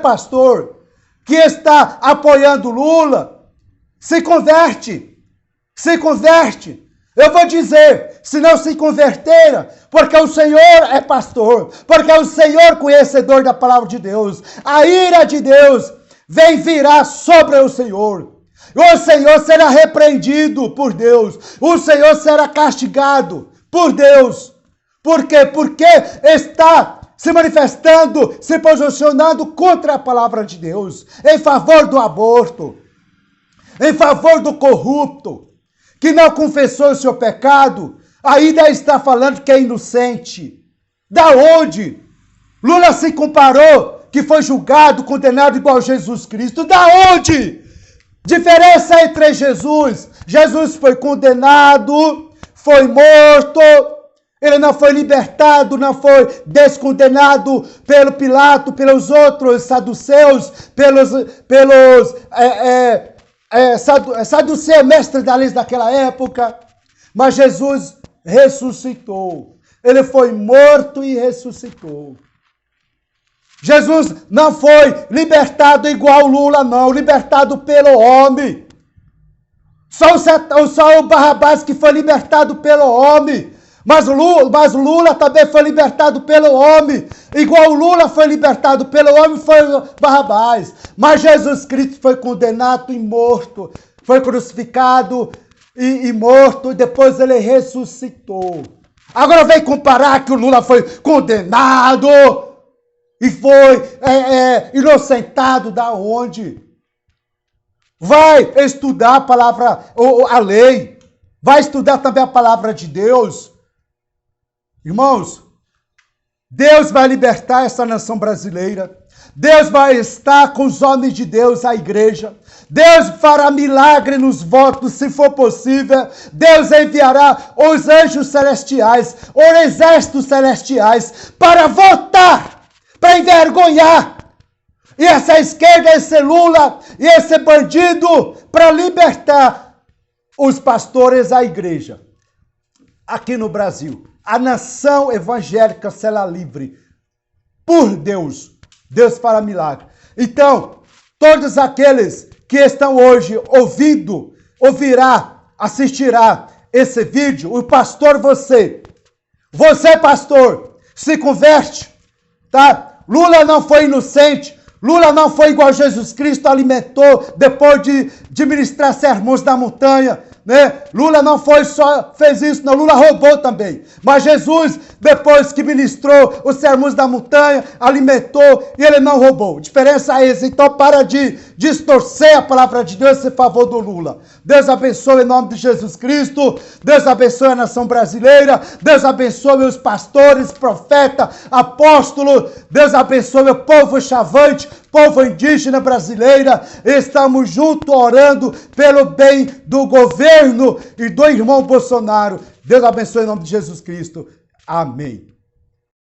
pastor que está apoiando Lula, se converte. Se converte. Eu vou dizer, se não se converter, porque o Senhor é pastor, porque é o Senhor conhecedor da palavra de Deus, a ira de Deus virá sobre o Senhor. O Senhor será repreendido por Deus. O Senhor será castigado por Deus. Por quê? Porque está se manifestando, se posicionando contra a palavra de Deus, em favor do aborto, em favor do corrupto, que não confessou o seu pecado, ainda está falando que é inocente. Da onde? Lula se comparou que foi julgado, condenado igual a Jesus Cristo. Da onde? Diferença entre Jesus. Jesus foi condenado, foi morto, ele não foi libertado, não foi descondenado pelo Pilato, pelos outros saduceus, saduceu, mestre da lei daquela época. Mas Jesus ressuscitou. Ele foi morto e ressuscitou. Jesus não foi libertado igual Lula, não. Libertado pelo homem. Só o Barrabás que foi libertado pelo homem. Mas Lula também foi libertado pelo homem. Igual Lula foi libertado pelo homem, foi Barrabás. Mas Jesus Cristo foi condenado e morto. Foi crucificado e morto. E depois ele ressuscitou. Agora vem comparar que o Lula foi condenado e foi inocentado da onde? Vai estudar a palavra, a lei. Vai estudar também a palavra de Deus. Irmãos, Deus vai libertar essa nação brasileira. Deus vai estar com os homens de Deus, a igreja. Deus fará milagre nos votos, se for possível. Deus enviará os anjos celestiais, os exércitos celestiais, para votar, para envergonhar. E essa esquerda, esse Lula e esse bandido, para libertar os pastores, a igreja. Aqui no Brasil, a nação evangélica será livre. Por Deus. Deus fará milagre. Então, todos aqueles que estão hoje ouvindo, assistirá esse vídeo, o pastor você pastor, se converte, tá? Lula não foi inocente, Lula não foi igual a Jesus Cristo, alimentou depois de ministrar sermões da montanha, né? Lula não fez isso, não, Lula roubou também. Mas Jesus, depois que ministrou os sermões da montanha, alimentou e ele não roubou. Diferença é essa. Então para de distorcer a palavra de Deus em favor do Lula. Deus abençoe em nome de Jesus Cristo. Deus abençoe a nação brasileira. Deus abençoe os pastores, profetas, apóstolos. Deus abençoe o povo chavante, povo indígena brasileira. Estamos juntos orando pelo bem do governo e do irmão Bolsonaro. Deus abençoe em nome de Jesus Cristo. Amém.